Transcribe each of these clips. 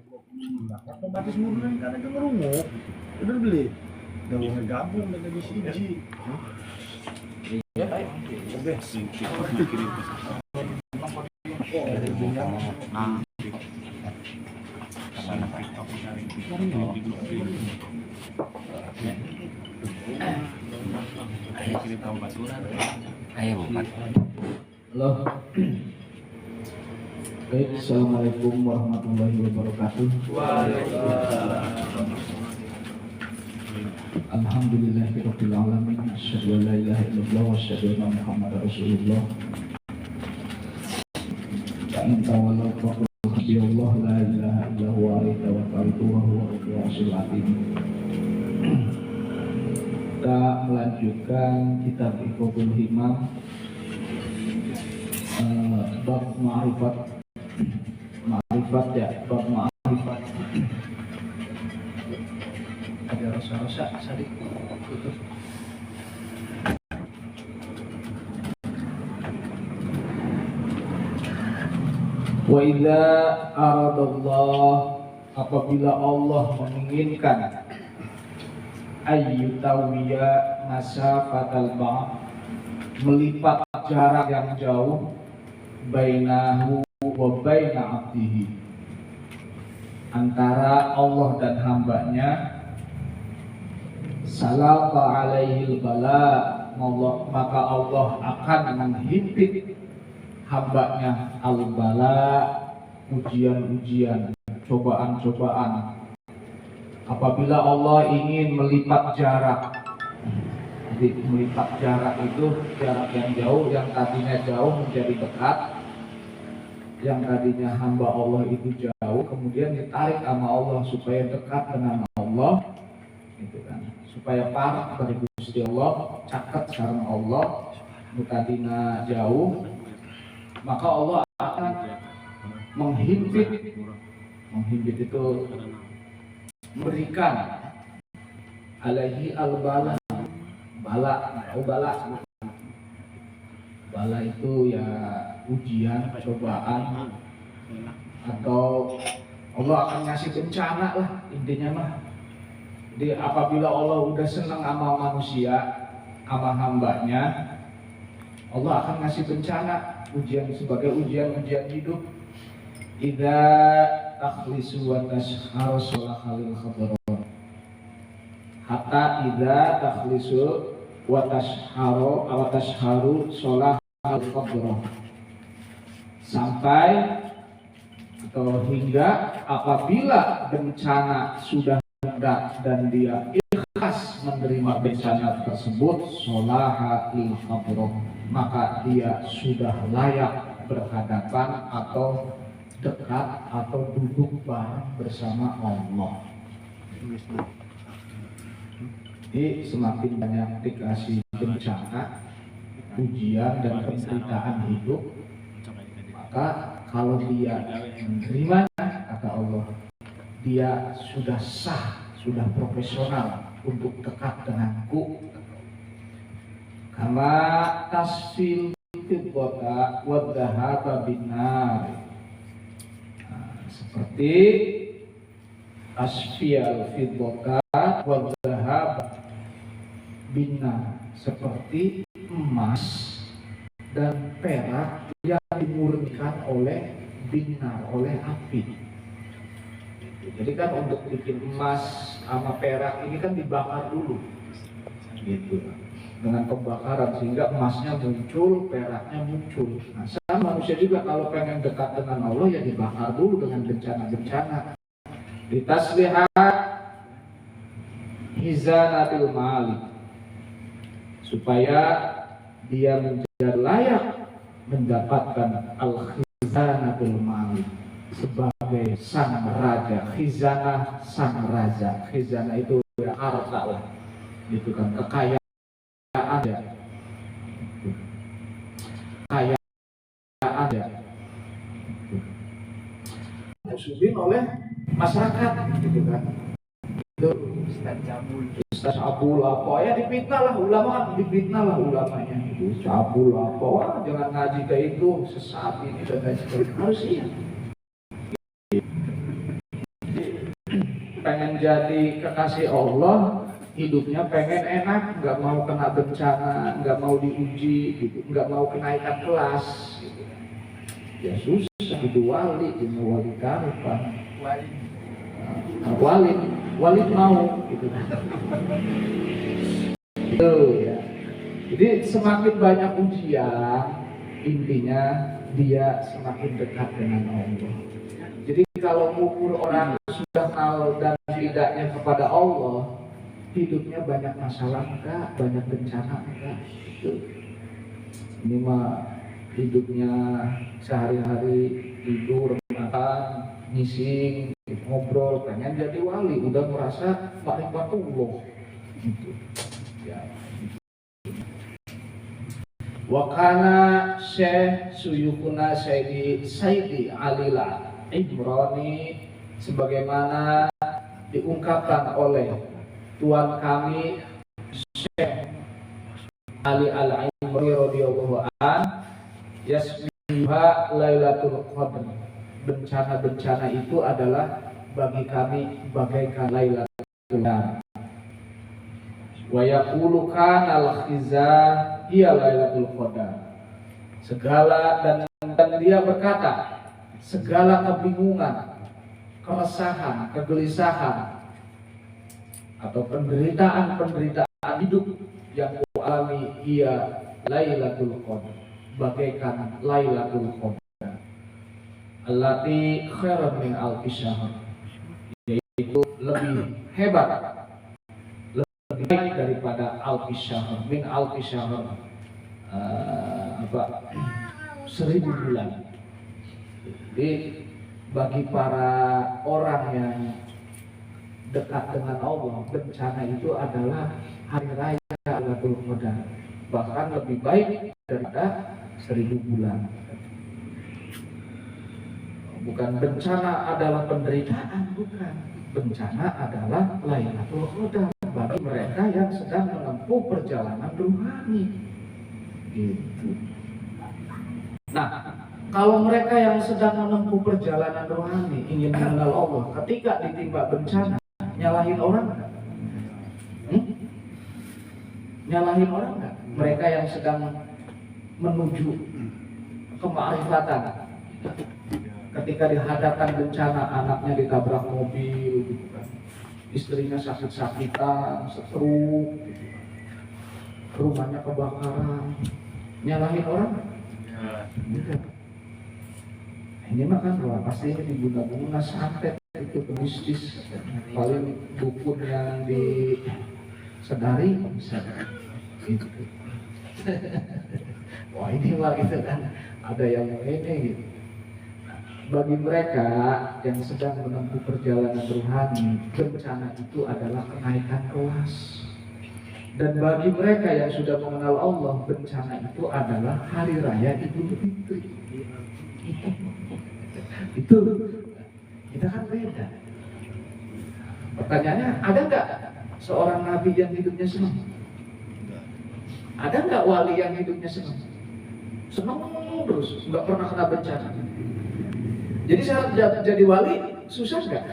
Otomatis murni kan itu ngerungu. Udah beli. Udah mau ngegabung dengan di siji. Iya, oke. Halo. Baik, assalamualaikum warahmatullahi wabarakatuh. Alhamdulillahirabbil alamin. Asyhadu an la ilaha illallah wa asyhadu anna Muhammadar Rasulullah. Ta'in tawallaw faqul hasbiyallahu la ilaha illa huwa alaihi tawakkaltu wa huwa rabbul arsyil azim. Kita melanjutkan kitab Iqatul Himam, bab ma'rifat ya, bab ma'rifat. Ada rasa-rasa sadik tutup. Wa idza aradallah, apabila Allah menginginkan ayyutawiya masafatal ba'd, melipat jarak yang jauh, bainahu wa baina abdihi, antara Allah dan hambanya, salata alaihil bala, maka Allah akan menghimpit hambanya al-bala, ujian-ujian, cobaan-cobaan. Apabila Allah ingin melipat jarak, jadi melipat jarak itu jarak yang jauh, yang tadinya jauh menjadi dekat, yang tadinya hamba Allah itu jauh, kemudian ditarik sama Allah supaya dekat dengan Allah, gitu kan, supaya parah dari Gusti Allah, caket sareng Allah, tadinya jauh, maka Allah akan menghimpit itu memberikan alaihi al-bala, bala itu ya ujian, cobaan, atau Allah akan ngasih bencana lah intinya mah. Jadi apabila Allah udah senang sama manusia, sama hambanya, Allah akan ngasih bencana, ujian sebagai ujian hidup. Idza takhlisu wa tashharu sulakhalil khadron, hatta idza takhlisu wa tashharu sulakhalil khadron, sampai atau hingga apabila bencana sudah hendak dan dia ikhlas menerima bencana tersebut, sulakhalil khadron, maka dia sudah layak berhadapan atau dekat atau duduk bareng bersama Allah. Jadi semakin banyak dikasih bencana, ujian dan penderitaan hidup, maka kalau dia menerimanya, kata Allah, dia sudah sah, sudah profesional untuk dekat denganku. Kama tasfil fiddata wa dhahaba binar, seperti asfial fiddata wa dhahaba binar, seperti emas dan perak yang dimurnikan oleh binar, oleh api. Jadi kan untuk bikin emas sama perak ini kan dibakar dulu, gitu, dengan pembakaran sehingga emasnya muncul, peraknya muncul. Nah, sama manusia juga kalau pengen dekat dengan Allah ya dibakar dulu dengan bencana-bencana. Ditaslihat hizanatil malik, supaya dia menjadi layak mendapatkan al-khizanatul malik sebagai sang raja. Khizanah sang raja, khizanah itu ya harta lah, gitu kan, kekayaan ya, kekayaan ya, muslimin oleh masyarakat, gitu kan. Itu Ustaz Abul apa ya, dipitnah lah ulama, kan dipitnah lah ulamanya itu. Abul apa, wah jangan ngaji kayak itu, sesat ini dan lain sebagainya. Harus iya. pengen jadi kekasih Allah, hidupnya pengen enak, nggak mau kena bencana, nggak mau diuji, gitu, nggak mau kenaikan kelas. Gitu. Ya susah, itu wali, ini wali karpan. Wali mau, gitu. Itu ya. Jadi semakin banyak ujian, intinya dia semakin dekat dengan Allah. Jadi kalau ukur orang sudah kenal dan tidaknya kepada Allah, hidupnya banyak masalah enggak, banyak bencana enggak. Itu. Ini mah hidupnya sehari-hari tidur, makan, ngising, ngobrol, pengen jadi wali, udah merasa ma'rifatullah. Gitu. Ya. Wakana Syekh Suyukuna Sayyidi Alila Ibrani sebagaimana diungkapkan oleh Tuan kami Syekh Ali Al-Imri radhiyallahu an, yasmiha Lailatul Qadr. Bencana-bencana itu adalah bagi kami bagaikan Lailatul Qadar. Wa yaqulu kana al-khiza hiya Lailatul Qadar. Segala dan dia berkata, segala kebingungan, keresahan, kegelisahan atau penderitaan hidup yang kualami ia Lailatul Qadar, bagaikan Lailatul Qadar allati khairan min alfi syahr, yaitu lebih hebat, lebih baik daripada alfi syahr, min alfi syahr, 1000 bulan. Jadi bagi para orang yang dekat dengan Allah, bencana itu adalah hari raya Lailatul Qadar, bahkan lebih baik daripada 1000 bulan. Bukan bencana adalah penderitaan, bukan. Bencana adalah Lailatul Qadar bagi mereka yang sedang menempuh perjalanan rohani. Gitu. Nah, kalau mereka yang sedang menempuh perjalanan rohani ingin mengenal Allah, ketika ditimpa bencana, nyalahin orang nggak? Nyalahin orang nggak? Mereka yang sedang menuju kemakrifatan, ketika dihadapkan bencana, anaknya ditabrak mobil, gitu kan, istrinya sakit-sakitan, stroke, rumahnya kebakaran, nyalahin orang nggak? Bukan. Ini mah kan pasti diguna-guna santet itu mistis, paling dukun yang disedari bisa gitu. Wah ini mah gitu kan, ada yang ini gitu. Bagi mereka yang sedang menempuh perjalanan rohani, bencana itu adalah kenaikan kelas. Dan bagi mereka yang sudah mengenal Allah, bencana itu adalah hari raya Idul Fitri. Itu kita kan beda. Pertanyaannya, ada nggak seorang nabi yang hidupnya senang? Ada nggak wali yang hidupnya senang? Senang terus, nggak pernah kena bencana. Jadi saat jadi wali susah nggak?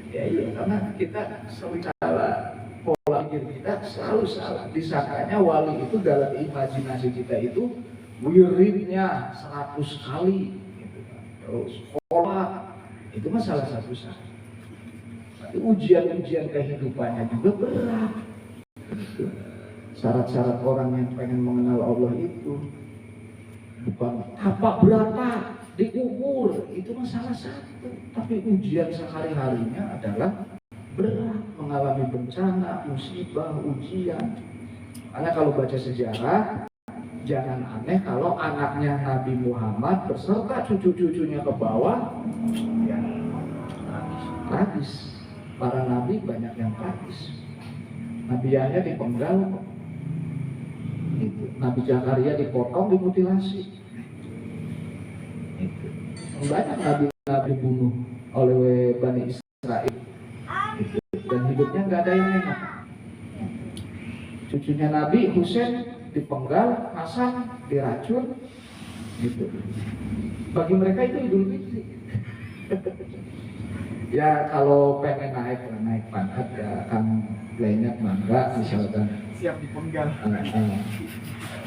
Ya iya, karena kita selalu salah, pola pikir kita selalu salah. Disangkanya wali itu dalam imajinasi kita itu wiridnya 100 kali, gitu. Terus sekolah itu mah salah satu salah. Tapi ujian-ujian kehidupannya juga berat. Syarat-syarat orang yang pengen mengenal Allah itu bukan apa berapa dikubur, itu mah salah satu. Tapi ujian sehari-harinya adalah berat, mengalami bencana, musibah, ujian. Karena kalau baca sejarah, jangan aneh kalau anaknya Nabi Muhammad beserta cucu-cucunya ke bawah, ya tragis. Para nabi banyak yang tragis. Nabi Yahya dipenggal, gitu. Nabi Zakaria dipotong, dimutilasi. Gitu. Banyak nabi dibunuh oleh Bani Israel, gitu. Dan hidupnya nggak ada yang enak. Cucunya Nabi Husain dipenggal, Hasan diracun, gitu. Bagi mereka itu Idul Fitri. Ya kalau pengen naik pangkat ya kan banyak mangga misalkan Siap dipenggal.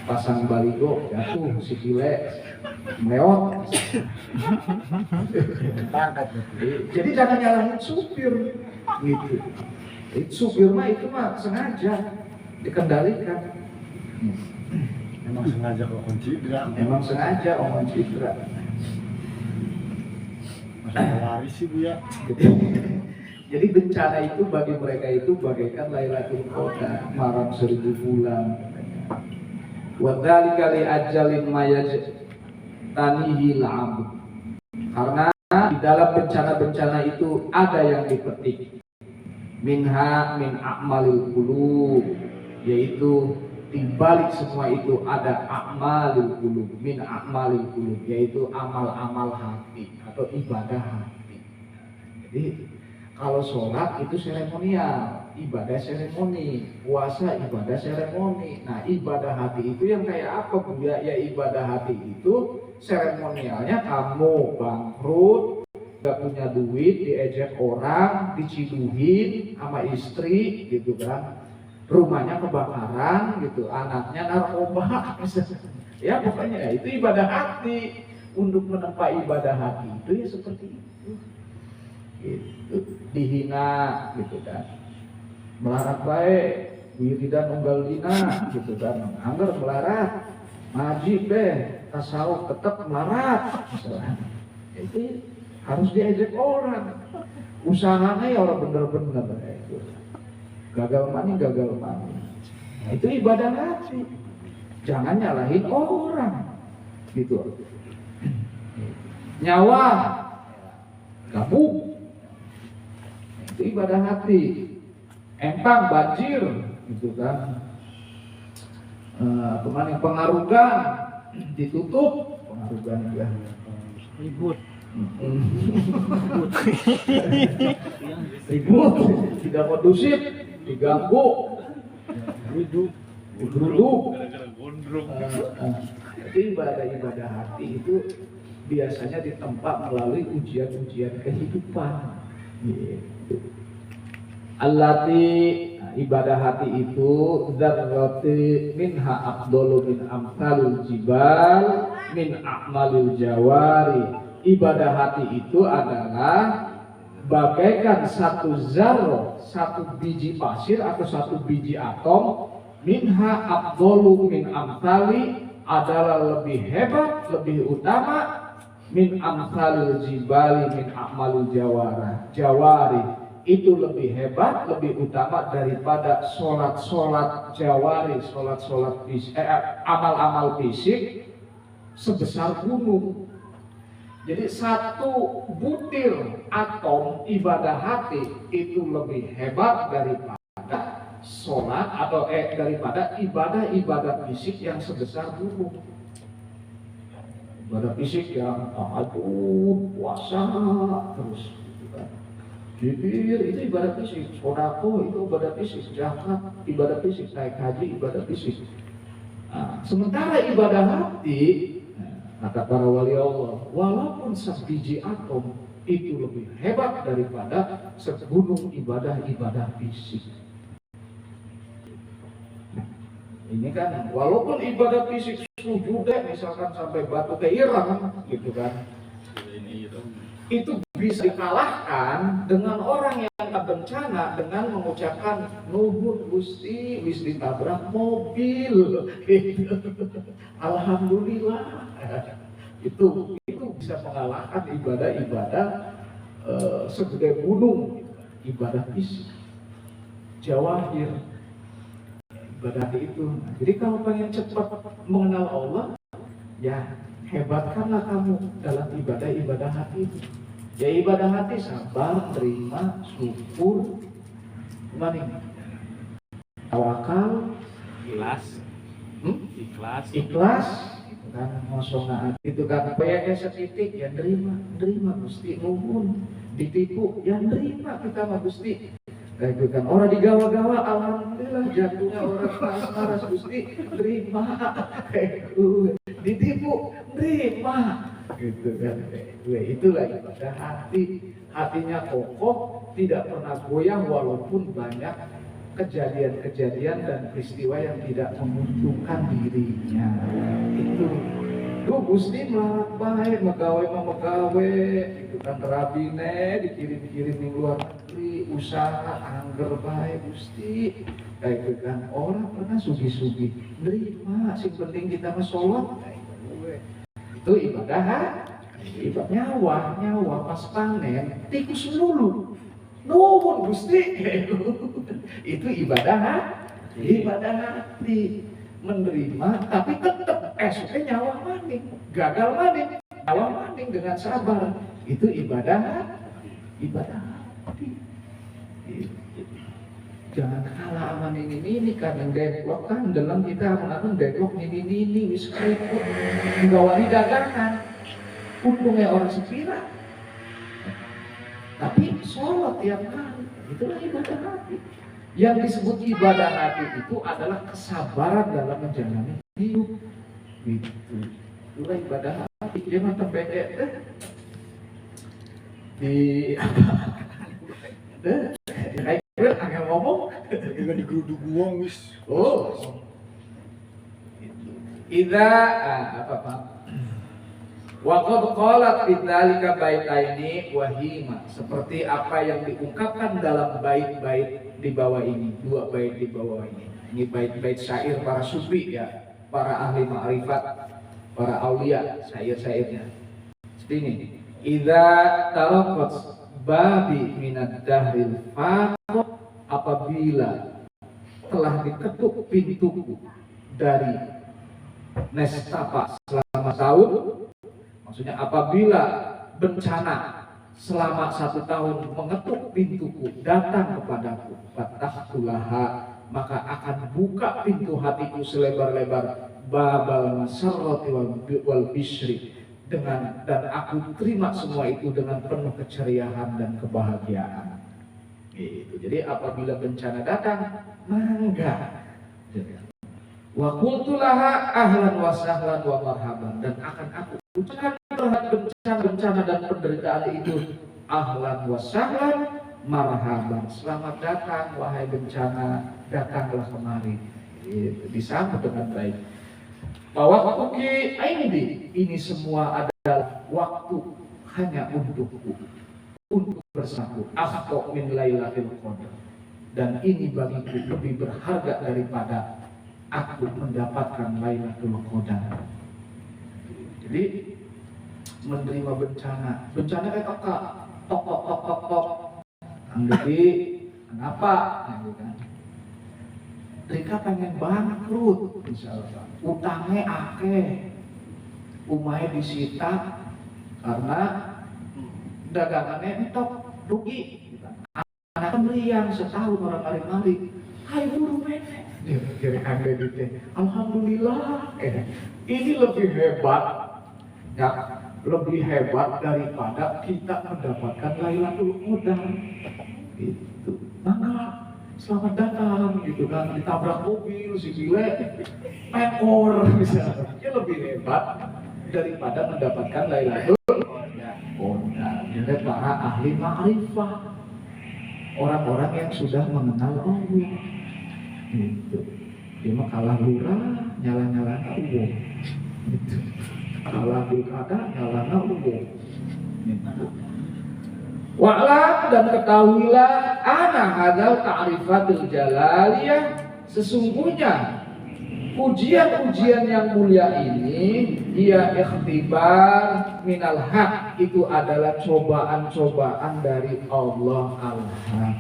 pasang baligo jatuh si Gile melewat. Tangkat. Jadi jangan nyalahin supir gitu. Supir mah itu mah sengaja dikendalikan. Emang sengaja kok kunci tidak. Emang sengaja omong citra. Masa lari sih Bu ya. Jadi bencana itu bagi mereka itu bagaikan Lailatul Qadar, malam 1000 bulan. Wa dzalika li ajalin mayaj tanihil abd. Karena di dalam bencana-bencana itu ada yang dipetik. Minha min a'malil qulub, yaitu di balik semua itu ada a'malil qulub, min a'malil qulub, yaitu amal-amal hati atau ibadah hati. Jadi kalau sholat itu seremonial, ibadah seremoni, puasa ibadah seremoni. Nah ibadah hati itu yang kayak apa Bu ya? Ya ibadah hati itu seremonialnya kamu bangkrut, gak punya duit, diejek orang, diciduhin sama istri gitu kan, rumahnya kebakaran gitu, anaknya narkoba ya pokoknya itu ibadah hati. Untuk menempa ibadah hati itu ya seperti itu gitu. Dihina gitu kan, melarat baik wiridan unggal dina gitu kan, anggar melarat majib deh tasawuf tetap melarat misalnya. Itu harus diejek orang, usahanya ya orang bener-bener itu gagal mani. Nah, itu ibadah hati, jangan nyalahin orang gitu. Nyawa gabung itu ibadah hati. Empang banjir gitu kan, kemarin pengarugan ditutup, pengarugan ya Ribut. ribut, tidak kondusif, diganggu, geruduk. Jadi ibadah hati itu biasanya ditempa melalui ujian-ujian kehidupan. Gitu. Allati, ibadah hati itu dzarrati minha afdalu min amsalil jibal min a'malil jawari. Ibadah hati itu adalah bagaikan satu zarrah, satu biji pasir atau satu biji atom, minha afdalu min amsali, adalah lebih hebat, lebih utama, min amsalil jibali min a'malil jawari, itu lebih hebat, lebih utama daripada sholat jawari, amal-amal fisik sebesar gunung. Jadi satu butir atom ibadah hati itu lebih hebat daripada sholat atau daripada ibadah fisik yang sebesar gunung. Ibadah fisik yang tahajud, puasa terus gitu kan. Zikir itu ibadah fisik, sedekah itu ibadah fisik, zakat ibadah fisik, naik haji ibadah fisik. Nah, sementara ibadah hati, kata para wali Allah, walaupun sebiji atom itu lebih hebat daripada segunung ibadah fisik. Ini kan walaupun ibadah fisik sujud misalkan sampai batu keirang gitu kan, itu bisa dikalahkan dengan orang yang bencana dengan mengucapkan nuhun Gusti wis ditabrak mobil gitu. Alhamdulillah. Itu bisa mengalahkan ibadah segede gunung, ibadah fisik jawahir ibadah itu. Jadi kalau pengen cepat mengenal Allah, ya hebatkanlah kamu dalam ibadah hati itu. Ya ibadah hati sabar, terima, syukur, tawakal, ikhlas, kan ngosong itu kan bayarnya setitik ya nerima Gusti, nuhun ditipu ya nerima kita mah Gusti. Kayak kan orang digawa-gawa, alhamdulillah jatuhnya orang panas Gusti, terima. Kayak ditipu, terima. Gitu kan. Itulah ibadah hati. Hatinya kokoh, tidak pernah goyah walaupun banyak kejadian-kejadian dan peristiwa yang tidak menguntungkan dirinya. Itu Gusti melarat baik, megawai itu kan rabine dikirim-kirim di luar negeri, usaha angger baik Gusti. Kayak itu kan orang pernah sugi-sugi, nerima, sing penting kita sholat. Itu ibadah, nyawa pas panen tikus dulu. Nuwun Gusti. Itu ibadah hati. Menerima tapi tetap esoknya nyawa maning, gagal maning, nyawa maning dengan sabar. Itu ibadah hati. Jangan kalah aman ini karena deadlock kan dalam kita mengatur deadlock ini wis krepot menggawani dagangan. Untungnya orang sepira. Tapi sholat tiap kali itulah ibadah hati. Yang disebut ibadah hati itu adalah kesabaran dalam menjalani hidup. Gitu. Itulah ibadah hati. Dia mantap bedek di kayak agak ngomong. Kayak di geruduk gua wis. Oh. Idza apa? Waqad qalat bidzalika baitaini wahima, seperti apa yang diungkapkan dalam bait-bait di bawah ini, dua bait di bawah ini. Ini bait-bait syair para sufi ya, para ahli ma'rifat, para aulia, syair-syairnya. Seperti ini. Idza talaqat babi minad dahril faqat, apabila telah diketuk pintuku dari nestapa selama tahun. Maksudnya apabila bencana selama 1 tahun mengetuk pintuku, datang kepadaku, fatahtulaha, maka akan buka pintu hatiku selebar-lebar, babal masarrati wal bisri, dan aku terima semua itu dengan penuh keceriaan dan kebahagiaan. Gitu. Jadi apabila bencana datang, mangga. Wa qultu laha ahlan wa sahlan wa marhaban, dan akan aku ucapkan terhadap bencana dan penderitaan itu, ahlan wa sahlan marhaban, selamat datang wahai bencana, datanglah kemari. Disambut dengan baik. Bahwa waktu ini semua adalah waktu hanya untukku, untuk bersatu. Afdal min lailatul qadar, dan ini bagiku lebih berharga daripada aku mendapatkan Lailatul Qadar. Jadi menerima bencana kayak kakak, tok. Jadi kenapa? Mereka pengen bangkrut, misalnya utangnya akeh, umahnya disita karena dagangannya entok rugi. Anak meriang setahun orang mari-mari, hai buru menek. Alhamdulillah, ini lebih hebat, ya, lebih hebat daripada kita mendapatkan Lailatul Qadar. Itu, maka selamat datang, gitu kan, ditabrak mobil, si bile, ekor, misalnya, ini lebih hebat daripada mendapatkan Lailatul Qadar. Jadi para ahli ma'rifah, orang-orang yang sudah mengenal Allah. Gitu. Dia mah kalah lurah, nyala-nyala gitu. Kalah pilkada, nyala gitu. Wa'lam, dan ketahuilah ana hadzal ta'rifatul jalaliyah, sesungguhnya ujian-ujian yang mulia ini ia ikhtibar minal haq, itu adalah cobaan-cobaan dari Allah al-Haq.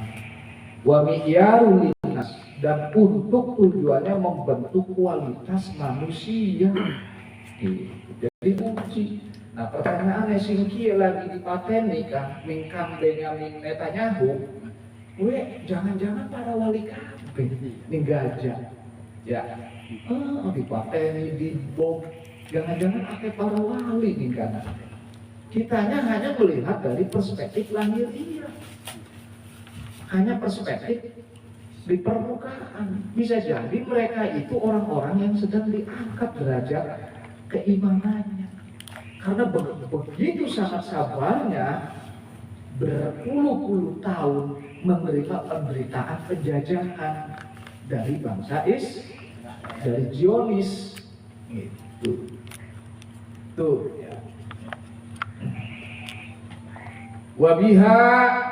Wa mi'yarul linnas, dan untuk tujuannya membentuk kualitas manusia. Jadi uji. Nah pertanyaannya singki lagi dipateni kan, mingkam Benyamin Netanyahu, jangan-jangan para wali kabeh ning gajah, ya, dipateni, dibom, jangan-jangan pakai para wali ning kana. Kitanya hanya melihat dari perspektif lahiriah, hanya perspektif di permukaan. Bisa jadi mereka itu orang-orang yang sedang diangkat derajat keimanannya. Karena begitu sangat sabarnya, berpuluh-puluh tahun menerima penderitaan penjajahan dari bangsa dari Zionis. Gitu. Tuh ya. Wabiha,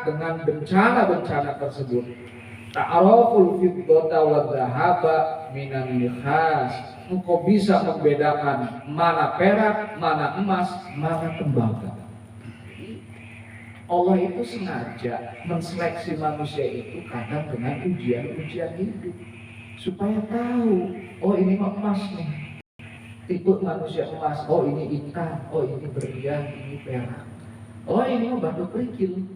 dengan bencana-bencana tersebut, ta'araful fiddata wa dhahaba minan nikhas. Engkau bisa membedakan mana perak, mana emas, mana tembaga. Allah itu sengaja menseleksi manusia itu kadang dengan ujian-ujian hidup supaya tahu, oh ini emas nih, tipe manusia emas, oh ini ikan, oh ini berlian, ini perak, oh ini batu kerikil,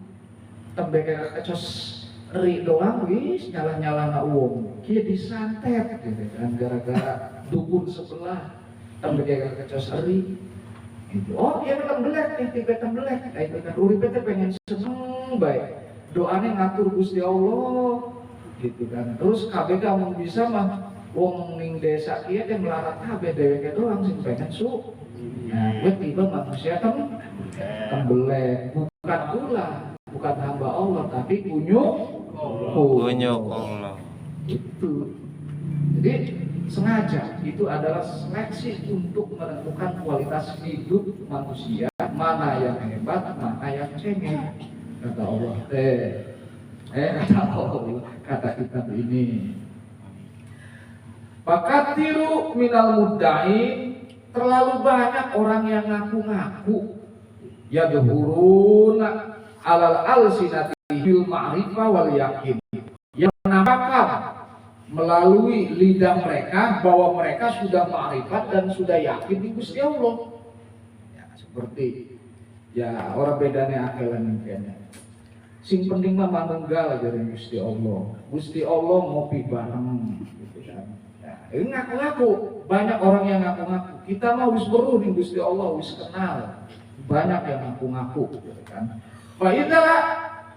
tembek kecos ri doang wis nyala-nyala na uang, kia disantet gitu kan, gara-gara dukun sebelah tembek kecos ri. Gitu. Oh iya tembelek nih, tiga tembelek. Itu kan uripnya pengen seneng baik. Doanya ngatur Gusti Allah, gitu kan. Terus KBK mau bisa mah, wong ning desa kia dia melarat kabeh dheweke doang sing pengen su. Nah, gue tiba manusia tembelek, bukan pula, bukan hamba Allah, tapi kunyuk Allah. Itu. Jadi sengaja itu adalah seleksi untuk menentukan kualitas hidup manusia, mana yang hebat, mana yang cengeng. Kata Allah, kata Allah, kata kitab ini. Fakatiru minal mudda'in, terlalu banyak orang yang ngaku-ngaku yadhuruna alal alsinati bil ma'rifah wal yakin, yang menampakkan melalui lidah mereka bahwa mereka sudah ma'rifat dan sudah yakin di Gusti Allah. Ya, seperti ya orang bedanya akelan kayaknya. Sing penting mah manunggal dari Gusti Allah. Gusti Allah ngopi bareng gitu kan. Ya, ini ngaku-ngaku, banyak orang yang ngaku-ngaku. Kita mah wis weruh ning Gusti Allah, wis kenal. Banyak yang ngaku-ngaku gitu kan. Fa idza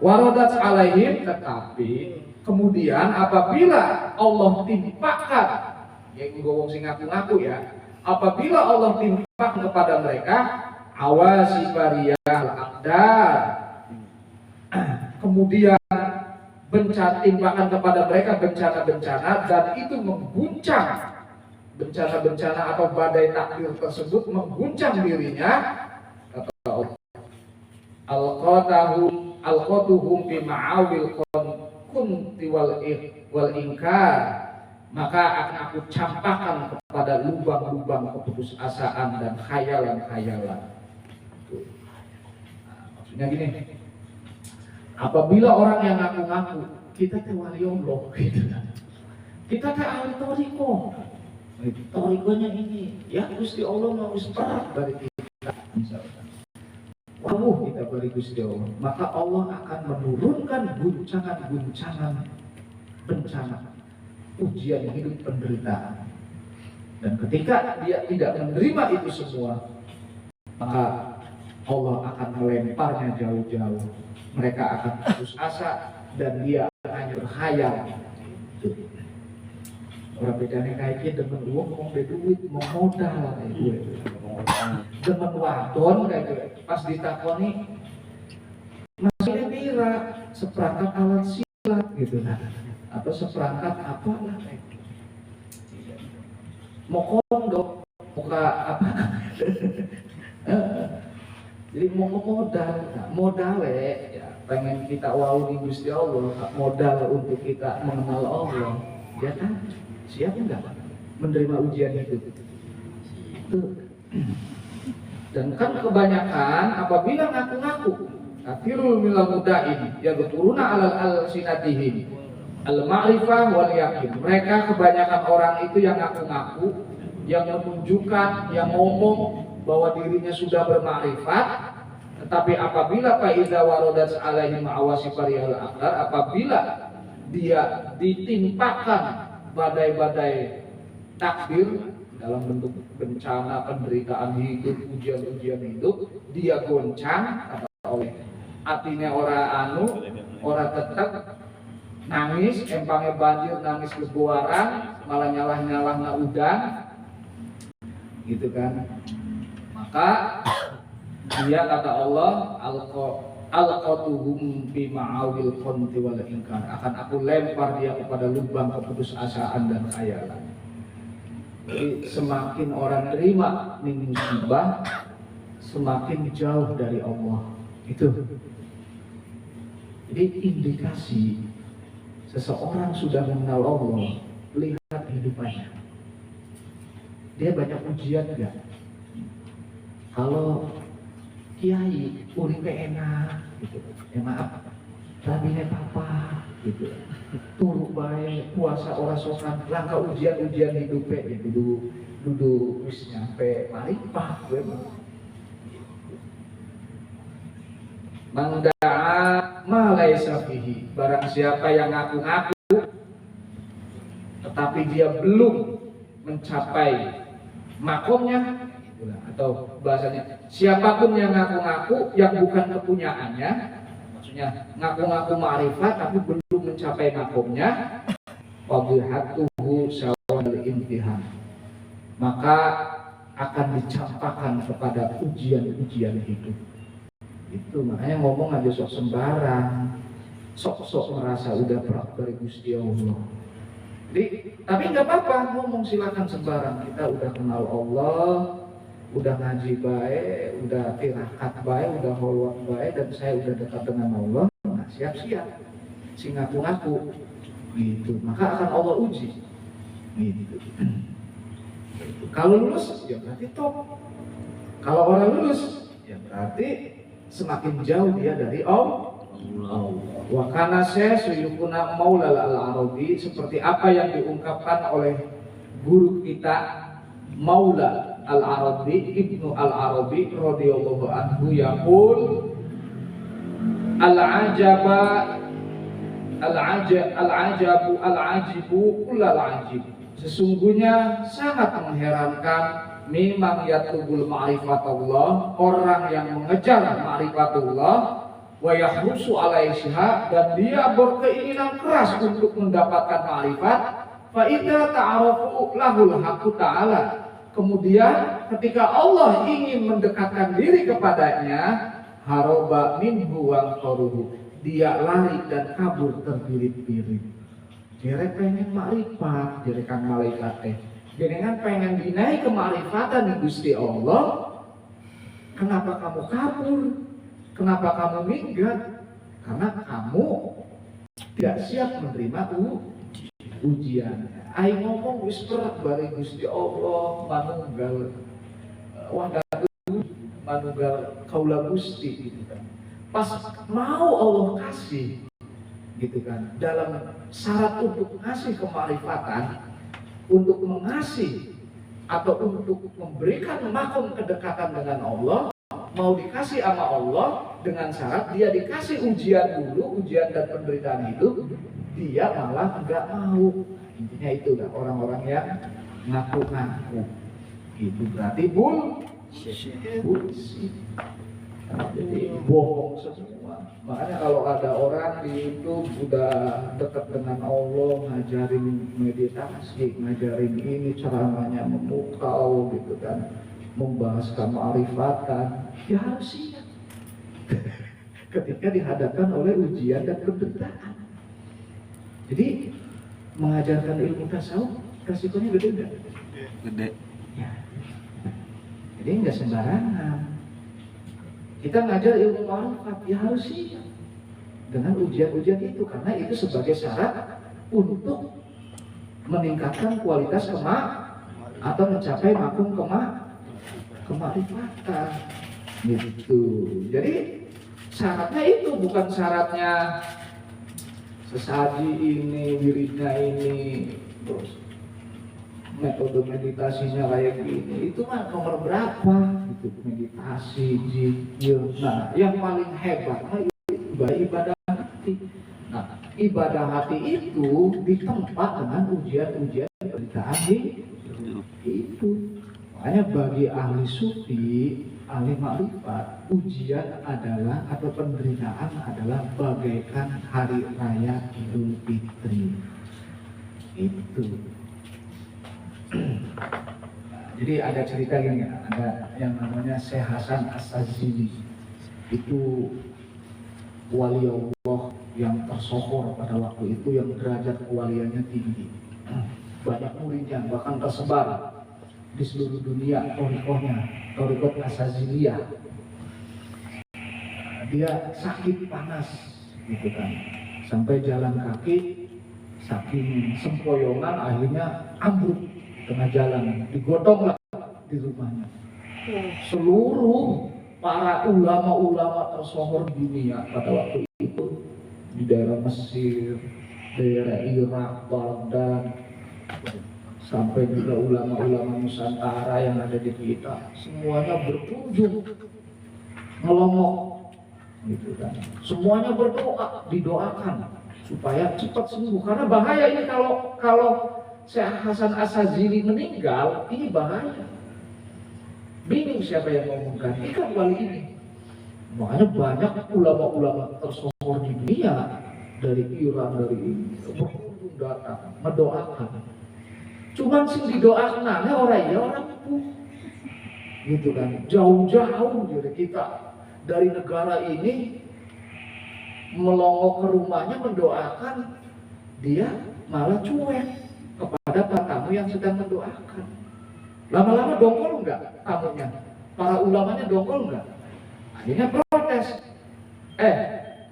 waradat alaihim, tetapi kemudian apabila Allah timpakan, yang ngomong sing ngaku-ngaku ya, apabila Allah timpakan kepada mereka awasibariyal aqdar, kemudian timpakan kepada mereka bencana-bencana dan itu mengguncang, bencana-bencana atau badai takdir tersebut mengguncang dirinya, kata Allah, alqatuhum fi ma'awil kunti wal ingkar, maka akan aku campakkan kepada lubang-lubang keputusasaan dan khayalan-khayalan. Nah, maksudnya gini, apabila orang yang ngaku-ngaku kita teh wali Allah gitu kan, kita teh ahli toriko, torikonya ini ya Gusti Allah mau berat dari kita misalkan, kita beri Gusti Allah, maka Allah akan menurunkan guncangan-guncangan bencana, ujian hidup, penderitaan. Dan ketika dia tidak menerima itu semua, maka Allah akan melemparnya jauh-jauh. Mereka akan putus asa dan dia hanya berkhayal. Orang bedanya kayak gitu, demen uang, mau duit, mau modal kayak gitu. Demen wadon kayak gitu. Pas ditakoni masih pira seperangkat alat silat gitu nah, atau seperangkat apalah kayak gitu. Mau kondok, muka apa? Jadi mau modal ya, pengen kita wow di Gusti Allah, modal untuk kita mengenal Allah, ya kan? Siap enggak menerima ujian itu? Dan kan kebanyakan apabila ngaku-ngaku kafirul milal mudda'in yadhkuruna alal alsinatihim al ma'rifah wal yakin, mereka kebanyakan orang itu yang ngaku-ngaku, yang menunjukkan, yang ngomong bahwa dirinya sudah bermakrifat, tetapi apabila faiza waradat alaihim awasifariyal aqdar, apabila dia ditimpakan badai-badai takdir dalam bentuk bencana, penderitaan hidup, ujian-ujian hidup, dia goncang, kata oleh artinya ora tetap nangis, empangnya banjir, nangis kebuaran, malah nyalah-nyalah na udan gitu kan. Maka Dia kata Allah, alqatuhum bi ma'awil qanti wal inkar. Akan aku lempar dia kepada lubang keputusasaan dan khayalan. Jadi semakin orang terima musibah, semakin jauh dari Allah. Itu. Jadi indikasi seseorang sudah mengenal Allah, lihat kehidupannya. Dia banyak ujian enggak? Kalau kiai uripe enak gitu. Ya maaf, rabine papa gitu. Turu bae, puasa ora sokan, langkah ujian-ujian hidupnya gitu. Duduk wis nyampe maripah gue mah. Mangda'a ma laisa fihi, barang siapa yang ngaku-ngaku tetapi dia belum mencapai makomnya, atau bahasanya siapapun yang ngaku-ngaku yang bukan kepunyaannya, maksudnya ngaku-ngaku ma'rifat tapi belum mencapai makomnya, fadhihatuhu sawal imtihan, maka akan dicampakkan kepada ujian-ujian hidup. Itu makanya ngomong aja sok sembarang, sok-sok merasa udah praktek Gusti Allah. Jadi, tapi nggak apa-apa ngomong, silakan sembarang. Kita udah kenal Allah, udah ngaji baik, udah tirakat baik, udah holwat baik, dan saya udah dekat dengan Allah. Nah, siap-siap, si ngaku-ngaku, gitu. Maka akan Allah uji, gitu. Kalau lulus, ya berarti top. Kalau orang lulus, ya berarti semakin jauh dia dari Allah. Wa kana suyukuna Maulal Al-Arabi, seperti apa yang diungkapkan oleh guru kita Maula Al-Arabi, Ibnu Al-Arabi radhiyallahu anhu, yaqul al-ajabu kullal ajib, sesungguhnya sangat mengherankan memang yatlubul ma'rifatullah, orang yang mengejar ma'rifatullah, wa yahrusu alaiha, dan dia berkeinginan keras untuk mendapatkan ma'rifat, fa idza ta'arafu lahul haqqu ta'ala, kemudian ketika Allah ingin mendekatkan diri kepadanya, haroba minhu wa qaruhu, dia lari dan kabur terbirit-birit. Dia pengen ma'rifat, dia kan malaikat jenengan pengen dinaik kemarifatan di Gusti Allah, kenapa kamu kabur? Kenapa kamu minggat? Karena kamu tidak siap menerima ujian. Ayo ngomong whisper bari Gusti Allah manunggal wahdahu manunggal kaula Gusti gitu kan. Pas mau Allah kasih gitu kan, dalam syarat untuk ngasih kemarifatan, untuk mengasih atau untuk memberikan makom kedekatan dengan Allah, mau dikasih sama Allah dengan syarat dia dikasih ujian dulu, ujian dan penderitaan itu, dia malah enggak mau. Intinya itu lah orang-orang yang ngaku-ngaku. Itu berarti bullshit. Jadi bohong semua. Makanya kalau ada orang di YouTube udah dekat dengan Allah, ngajarin meditasi, ngajarin ini, ceramahnya memukau gitu kan, membahas kemarifatan, ya harus siap ketika dihadapkan oleh ujian dan penderitaan. Jadi mengajarkan ilmu tasawuf resikonya gede enggak? Gede. Ya. Jadi enggak sembarangan. Kita ngajar ilmu ma'rifat, ya harus siap dengan ujian-ujian itu, karena itu sebagai syarat untuk meningkatkan kualitas atau mencapai makom kemarifatan gitu. Jadi syaratnya itu bukan syaratnya sesaji ini, wiridnya ini, terus metode meditasinya kayak gini. Itu mah nomor berapa gitu, meditasi, zikir. Nah, yang paling hebat ibadah hati. Nah, ibadah hati itu ditempa dengan ujian-ujian penderitaan itu. Makanya bagi ahli sufi, ahli ma'rifat, ujian adalah atau penderitaan adalah bagaikan hari raya Idul Fitri. Itu. Jadi ada cerita gini, ada yang namanya Syekh Hasan As-Sazili. Itu wali Allah yang tersohor pada waktu itu, yang derajat kewaliannya tinggi. Banyak muridnya, bahkan tersebar di seluruh dunia thariqahnya, thariqat As-Saziliyah. Dia sakit panas gitu kan, sampai jalan kaki saking sempoyongan akhirnya ambruk tengah jalan, digotong lah di rumahnya. Seluruh para ulama-ulama tersohor di dunia pada waktu itu, di daerah Mesir, daerah Irak, Baghdad, sampai juga ulama-ulama Nusantara yang ada di kita, semuanya berkunjung ngelongok gitu kan. Semuanya berdoa, didoakan supaya cepat sembuh, karena bahaya ini kalau Syekh Hasan As-Sazili meninggal, ini bahaya. Bingung siapa yang mau menggantikan wali ini. Makanya banyak ulama-ulama tersohor di dunia, dari Iran, dari ini, berkunjung datang, mendoakan. Cuman sing didoakan orang itu gitu kan, jauh-jauh dari kita, dari negara ini, melongok ke rumahnya mendoakan, dia malah cuek kepada tamu yang sedang mendoakan. Lama-lama dongkol enggak tamunya, para ulamanya dongkol enggak, akhirnya protes.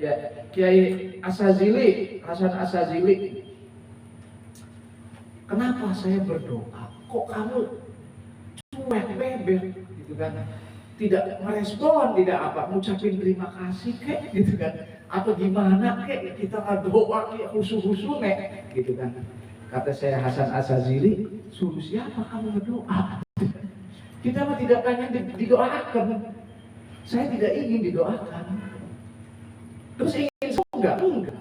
Ya Kiai As-Sazili, Hasan As-Sazili, kenapa saya berdoa kok kamu cuek bebek gitu kan, tidak merespon, tidak apa, ngucapin terima kasih kek gitu kan, atau gimana kek, kita ngedoa kayak husu-husu nek gitu kan. Kata saya Hasan As-Sazili, suruh siapa kamu berdoa? Kita mah tidak pengen didoakan. Saya tidak ingin didoakan. Terus ingin sembuh enggak? Enggak.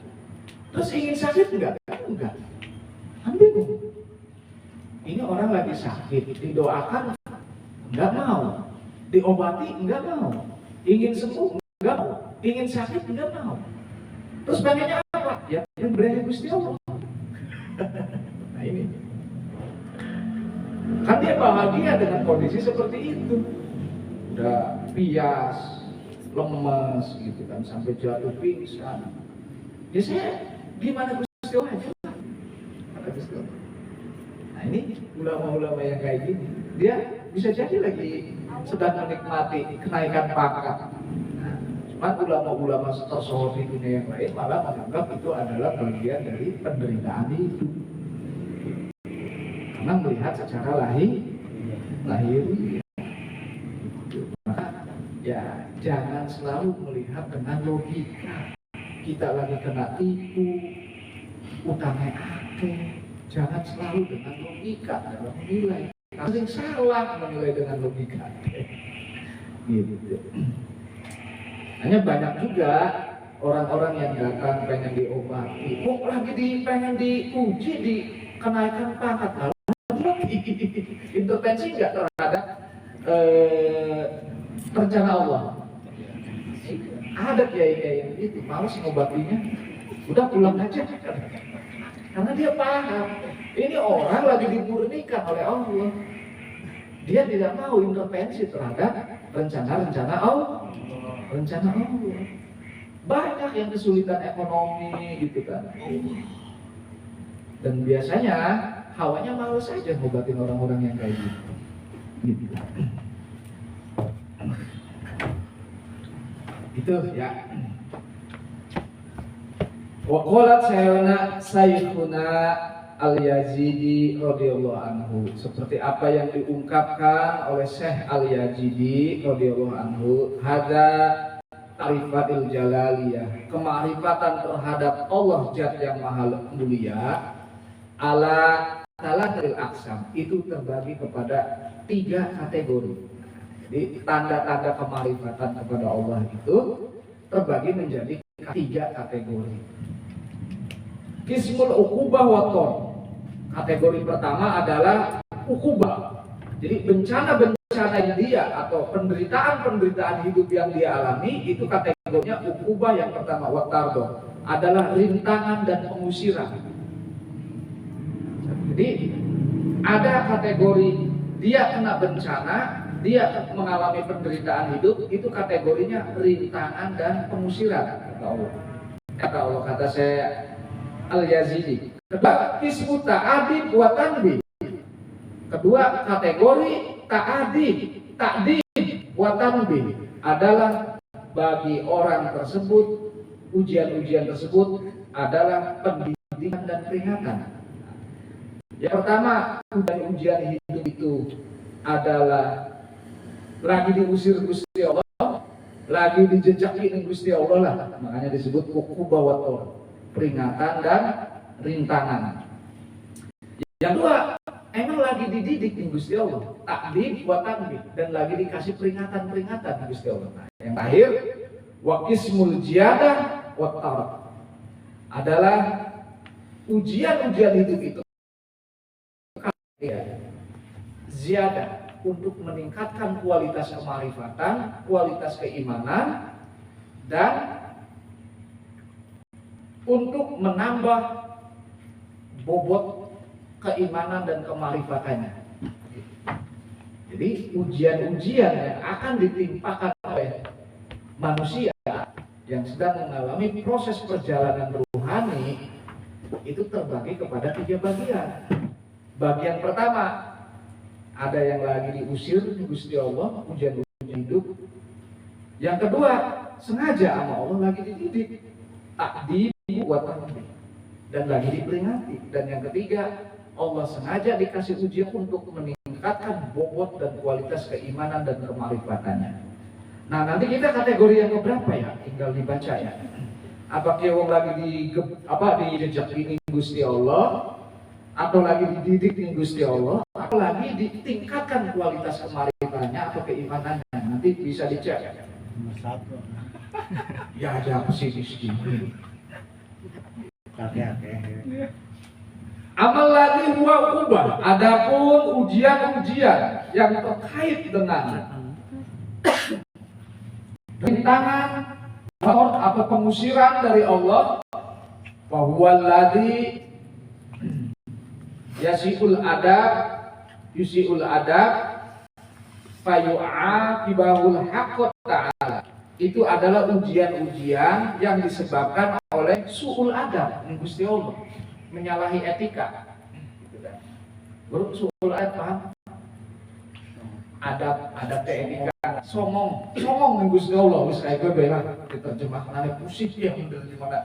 Terus ingin sakit enggak? Enggak. Kan bingung. Ini orang lagi sakit, didoakan enggak mau, diobati enggak mau, ingin sembuh enggak mau, ingin sakit enggak mau. Terus pengennya apa? Ya yang beri Gusti Allah. Nah ini, kan dia bahagia dengan kondisi seperti itu, udah pias, lemes gitu kan, sampai jatuh pingsan. Ya saya gimana Gusti Allah aja lah, kata Gusti Allah. Nah ini ulama-ulama yang kayak gini, dia bisa jadi lagi sedang menikmati kenaikan pangkat. Nah, cuma ulama-ulama tersohor di dunia yang lain malah menganggap itu adalah bagian dari penderitaan hidup, karena melihat secara lahir. Maka ya jangan selalu melihat dengan logika. Kita lagi kena tipu, utangnya akeh. Jangan selalu dengan logika dalam menilai. Sering salah menilai dengan logika. Gitu. Hanya banyak juga orang-orang yang datang pengen diobati, kok lagi pengen diuji, dikenaikan pangkat, intervensi nggak terhadap rencana Allah. Ada kiai-kiai yang itu malas ngobatinya, udah pulang aja. Karena dia paham, ini orang lagi dimurnikan oleh Allah. Dia tidak mau intervensi terhadap rencana Allah. Banyak yang kesulitan ekonomi gitu kan. Dan biasanya hawanya malas aja ngobatin orang-orang yang kayak gitu. Itu ya. Wa qalat Sayyikhuna Al-Yazidi radhiyallahu anhu, seperti apa yang diungkapkan oleh Syekh Al-Yazidi radhiyallahu anhu, hadza ta'rifatul jalaliyah, kemarifatan terhadap Allah Zat yang Maha Mulia, ala talatil aqsam, itu terbagi kepada 3 kategori. Jadi tanda-tanda kemarifatan kepada Allah itu terbagi menjadi 3 kategori. Kismul ukubah wa ton. Kategori pertama adalah ukubah. Jadi bencana-bencana yang dia atau penderitaan-penderitaan hidup yang dia alami, itu kategorinya ukubah yang pertama, wa tardo, adalah rintangan dan pengusiran. Jadi ada kategori dia kena bencana, dia mengalami penderitaan hidup, itu kategorinya rintangan dan pengusiran, kata Allah. Kata saya Al-Yazidi. Kedua, kismu ta'adib wa tanbih. Kedua, kategori ta'dib wa tanbih adalah bagi orang tersebut, ujian-ujian tersebut adalah pendidikan dan peringatan. Yang pertama, ujian hidup itu adalah lagi diusir Gusti Allah, lagi dijejaki Gusti Allah lah, makanya disebut uqubawatul, peringatan dan rintangan. Yang kedua, emang lagi dididik Gusti Allah, ta'dib wa tanbih, dan lagi dikasih peringatan-peringatan Gusti Allah. Nah, yang terakhir, wa qismul jiyadah wa tarq adalah ujian-ujian hidup itu ziyadah untuk meningkatkan kualitas kemarifatan, kualitas keimanan, dan untuk menambah bobot keimanan dan kemarifatannya. Jadi ujian-ujian yang akan ditimpakan oleh manusia yang sedang mengalami proses perjalanan rohani itu terbagi kepada 3 bagian. Bagian pertama, ada yang lagi diusir di Gusti Allah, ujian-ujian hidup. Yang kedua, sengaja sama Allah lagi dididik, ta'dib wa tanbih, dan lagi diperingati. Dan yang ketiga, Allah sengaja dikasih ujian untuk meningkatkan bobot dan kualitas keimanan dan kemarifatannya. Nah, nanti kita kategori yang keberapa ya? Tinggal dibaca ya. Apa kiwong lagi dijejak ini Gusti Allah, atau lagi dididik di Gusti Allah, atau lagi ditingkatkan kualitas kemarifannya atau keimanannya. Nanti bisa dicek. Nomor 1. Ya aja pesimis gini. Kakek. Amal lagi huwa ubah. Adapun ujian-ujian yang terkait dengan rintangan atau pengusiran dari Allah, bahwa ladzi yusiul adab fayu'aqibahul haqq ta'ala. Itu adalah ujian-ujian yang disebabkan oleh su'ul adab Gusti Allah, menyalahi etika. Baru su'ul adab paham? Adab etika somong Gusti Allah wis kae kowe bela diterjemahane pusing ya dari mana.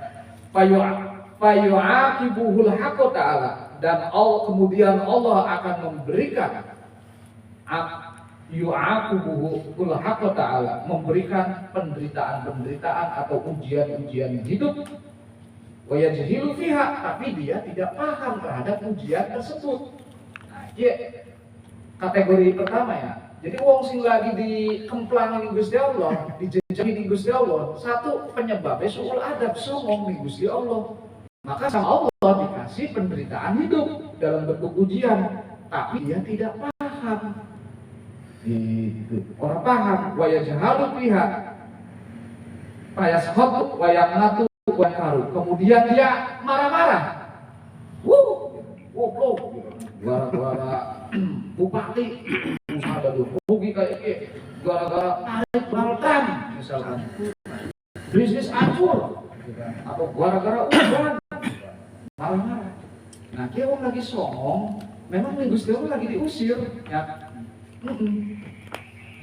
Fayu'aqibuhul haqq ta'ala, dan kemudian Allah akan memberikan yu'aqibuhul haqq ta'ala, memberikan penderitaan atau ujian-ujian hidup, wa yajhilu fiha, tapi dia tidak paham terhadap ujian tersebut. Nah, kategori pertama ya. Jadi wong sing lagi dikemplangi Gusti Allah, dijejaki di Gusti Allah, satu penyebabnya suul adab, somong di Gusti Allah. Maka sama Allah dikasih penderitaan hidup dalam bentuk ujian, tapi dia tidak paham. Itu orang paham, wa yajhalu fiha, fayaskhatu wa yaqnatu wa yaru. Kemudian dia marah-marah. Goblok. Gara-gara bupati ada rugi kayak gara-gara tarik balkan misalkan, bisnis hancur, atau gara-gara ujian marah-marah. Nah, dia orang lagi songong, memang Gusti Allah lagi diusir ya.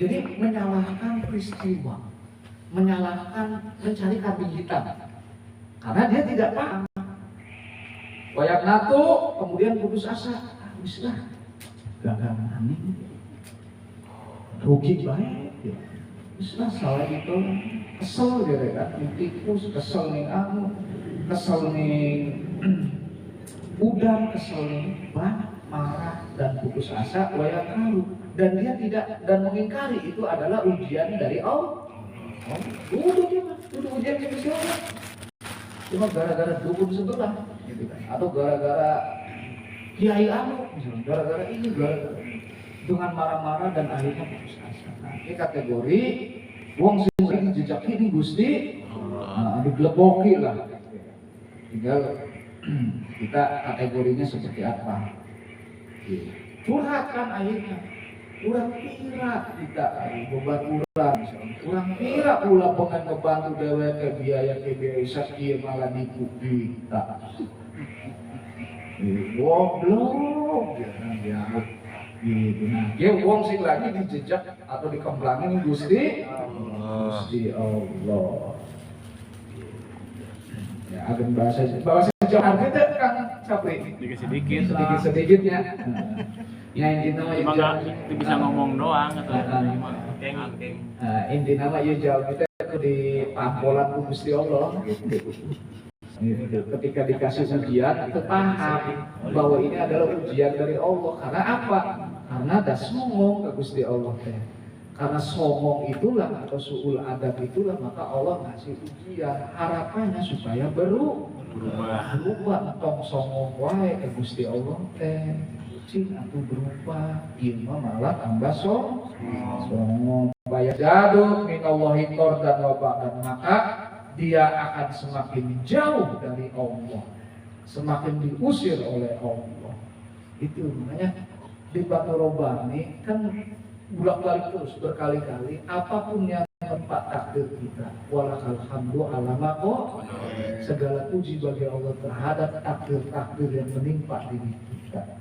Jadi menyalahkan peristiwa, mencari kambing hitam karena dia tidak paham. Wayak natu, kemudian putus asa. Bislah, gagal aneh, rugi baik. Bislah salah itu, kesel dia kan, tikus, kesel nih kesel nih udan, kesel nih marah dan putus asa. Wayak natu, dan dia tidak, dan mengingkari itu adalah ujian dari Allah. Udah ujian dari Allah. Cuma gara-gara dukun sebelah, gitu kan? Atau gara-gara kiai misalnya, gara-gara ini, dengan marah-marah dan akhirnya putus asa. Nah, ini kategori wong sing dijejak ini Gusti, digleboki lah. Tinggal kita kategorinya seperti apa. Curhat kan akhirnya. Urang kira kita beban urang kira pula pengen ngebantu dhewek ke biaya sakieu malah nipu kita. Goblok ya. Gitu. Nah, dia wong sing lagi dijejak atau dikemblangin Gusti Allah. Ya, agen bahasa Jawa kita kan capek. Sedikit-sedikitnya. Ya intinya mah cuma nggak bisa ngomong doang atau keng. Intinya mah ya jauh kita itu di pampolan Gusti Allah gitu. Ketika dikasih ujian itu paham bahwa ini adalah ujian dari Allah. Karena apa? Karena ada songong ke Gusti Allah teh. Karena songong itulah atau suul adab itulah maka Allah ngasih ujian. Harapannya supaya berubah. Tong songong wae ke Gusti Allah teh. Cing atau berubah, ilmu malah tambah songong. Bayar jaduk minallahi dan wabakan maka dia akan semakin jauh dari Allah, semakin diusir oleh Allah. Itu makanya di Batu Robani kan bolak-balik terus berkali-kali apapun yang tempat takdir kita. Walakal hamdu alama kok segala puji bagi Allah terhadap takdir-takdir yang menimpa diri kita.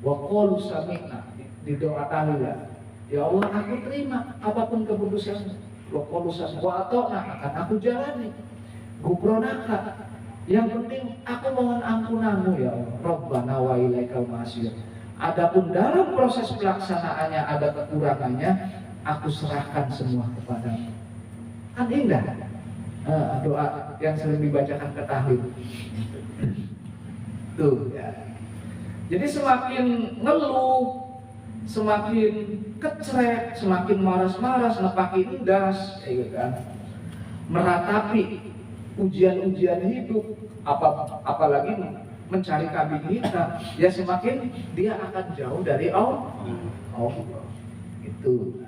Wa qalu sami'na di doa tahiyat. Ya Allah aku terima apapun keputusanmu. Wakolusan wa'atokna akan aku jalani gubronaka. Yang penting aku mohon ampunanmu ya Allah. Rabbana wa ilaikal masir. Adapun dalam proses pelaksanaannya ada kekurangannya, aku serahkan semua kepadamu. Kan indah doa yang sering dibacakan ke tahlil. Tuh ya. Jadi semakin ngeluh, semakin kecrek, semakin maras-maras, nepaki indas, ya kan? Meratapi ujian-ujian hidup, apalagi mencari kambing hitam, ya semakin dia akan jauh dari Allah. Itu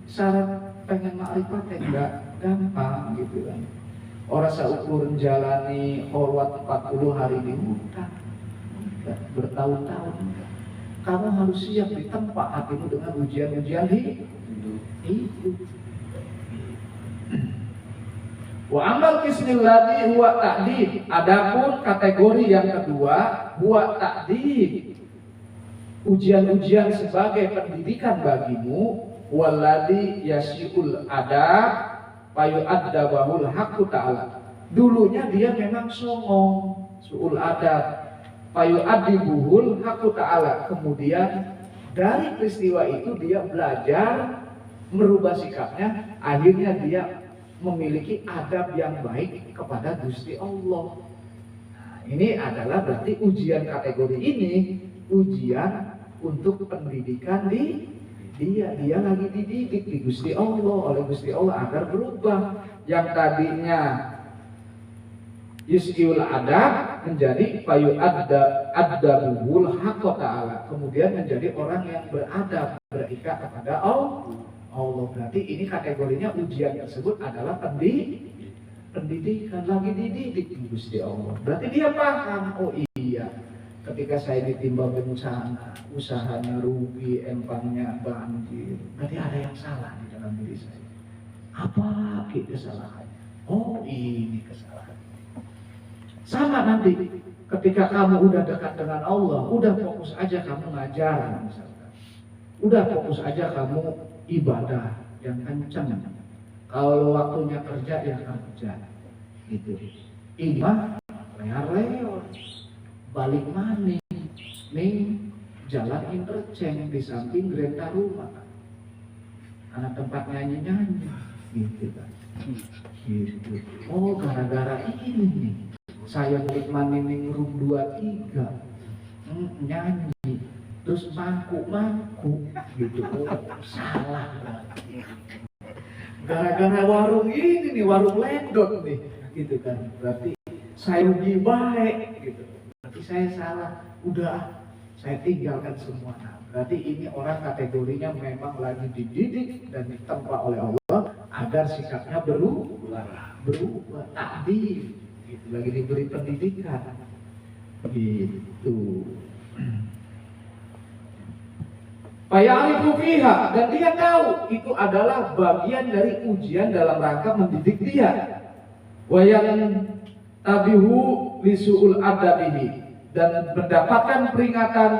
syarat pengen makrifat enggak gampang gitu kan. Orang seukur menjalani horwat 40 hari di hutan, bertahun-tahun. Kamu harus siap ditempa hatimu dengan ujian-ujian hidup. Wa amal qismil ladzi huwa ta'dib. Adapun kategori yang kedua huwa ta'dib. Ujian-ujian sebagai pendidikan bagimu walladzi yasiul adab fayu'addabahul haqqu ta'ala. Dulunya dia memang songong, suul adab. Fayu'addibuhul haqqu ta'ala. Kemudian dari peristiwa itu dia belajar merubah sikapnya, akhirnya dia memiliki adab yang baik kepada Gusti Allah. Nah, ini adalah berarti ujian kategori ini ujian untuk pendidikan di dia lagi dididik di Gusti Allah oleh Gusti Allah agar berubah. Yang tadinya yus'iul adab menjadi fayu'addabuhul haqqu ta'ala. Kemudian menjadi orang yang beradab, berikat kepada Allah. Berarti ini kategorinya ujian tersebut adalah pendidikan, lagi dididik di Gusti Allah. Berarti dia paham, oh iya, ketika saya ditimba bencana, usahanya rugi, empangnya banjir, berarti ada yang salah di dalam diri saya. Apa kesalahannya? Oh ini kesalahan. Sama nanti ketika kamu udah dekat dengan Allah, udah fokus aja kamu ngajar misalkan. Udah fokus aja kamu ibadah yang kencang. Kalau waktunya kerja ya kerja. Gitu. Imah lear-leor. Balik maning. Nih jalan interchange di samping Greta rumah. Karena tempat nyanyi-nyanyi. Gitu kan. Gitu. Oh gara-gara ini nih. Saya maning room 23 nyanyi terus mangku gitu. Oh, salah gara-gara warung ini nih, warung ledot nih gitu kan, berarti saya rugi baik gitu, berarti saya salah, udah saya tinggalkan semua. Nah, berarti ini orang kategorinya memang lagi dididik dan ditempa oleh Allah agar sikapnya berubah takdir gitu, lagi diberi pendidikan gitu. Faya'rifu fiha, dan dia tahu itu adalah bagian dari ujian dalam rangka mendidik dia. Wa yang tabihu lisu'ul adabihi, dan mendapatkan peringatan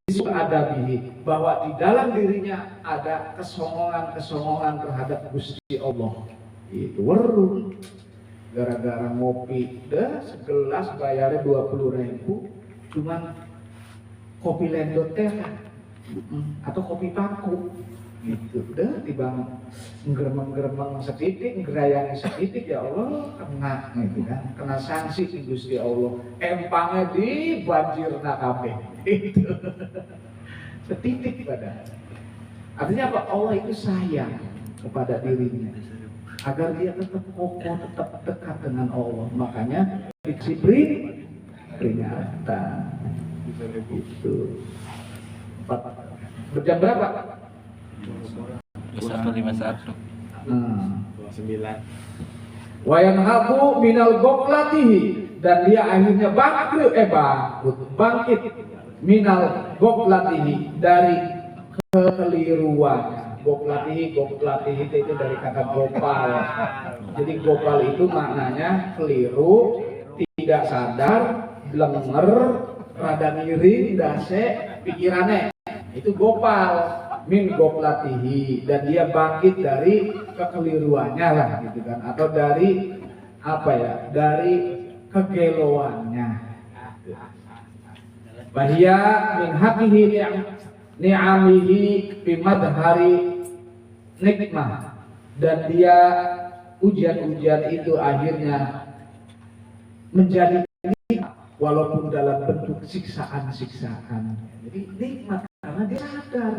lisu'ul adabihi, bahwa di dalam dirinya ada kesongongan terhadap Gusti Allah. Itu weruh gara-gara ngopi, dah segelas bayarnya 20.000, cuman kopi lendot teh atau kopi paku gitu, udah dibang nggeremeng-geremeng setitik, ngerayangi setitik, ya Allah kena gitu kan, kena sanksi Gusti Allah, empangnya di banjirna kabeh itu setitik pada. Artinya apa? Allah itu sayang kepada dirinya agar dia tetap kokoh, tetap dekat dengan Allah, makanya dikasih peringatan gitu. Berjam berapa? 151. 29. Wa yanhadu minal goflatihi, dan dia akhirnya bangkit minal goflatihi, dari kekeliruannya. Goflatihi itu dari kata gopal. Jadi gopal itu maknanya keliru, tidak sadar, lenger, rada miring, dase, pikirannya. Itu gopal, min goflatihi, dan dia bangkit dari kekeliruannya lah gitu kan, atau dari apa ya, dari kegeloannya. Bahia min haqihi ni'amihi bimadhari nikmah, dan dia ujian-ujian itu akhirnya menjadi nikmat walaupun dalam bentuk siksaan-siksaan. Jadi nikmat karena dia sadar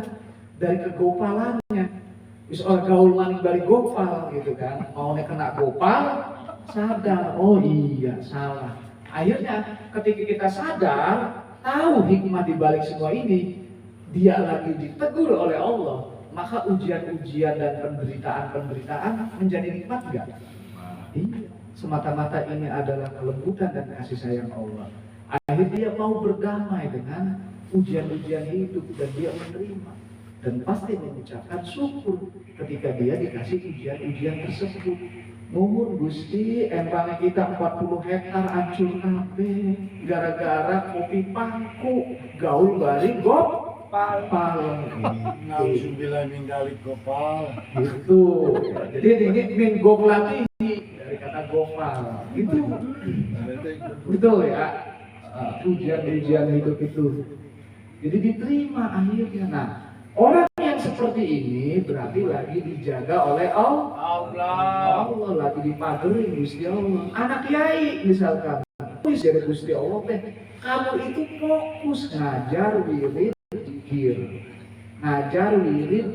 dari kegopalannya. Wis orang gaul maning balik gopal gitu kan, maunya kena gopal, sadar, oh iya salah. Akhirnya ketika kita sadar, tahu hikmah di balik semua ini, dia lagi ditegur oleh Allah, maka ujian-ujian dan penderitaan menjadi nikmat enggak? Iya, semata-mata ini adalah kelembutan dan kasih sayang Allah. Akhirnya dia mau berdamai dengan ujian-ujian hidup, dan dia menerima dan pasti mengucapkan syukur ketika dia dikasih ujian-ujian tersebut. Nuhun Gusti, empangnya kita 40 hektar hancur kabeh gara-gara kopi pangku, gaul bari gopal. Nauzubillah min dzalik gopal. Gitu. Jadi ini min gopal dari kata gopal. Gitu. Betul ya. Ujian-ujian hidup itu. Jadi diterima akhirnya. Nah, orang yang seperti ini berarti lagi dijaga oleh Allah. Allah lagi dipagerin Gusti Allah. Anak kiai misalkan, wis dari Gusti Allah teh, kamu itu fokus ngajar wirid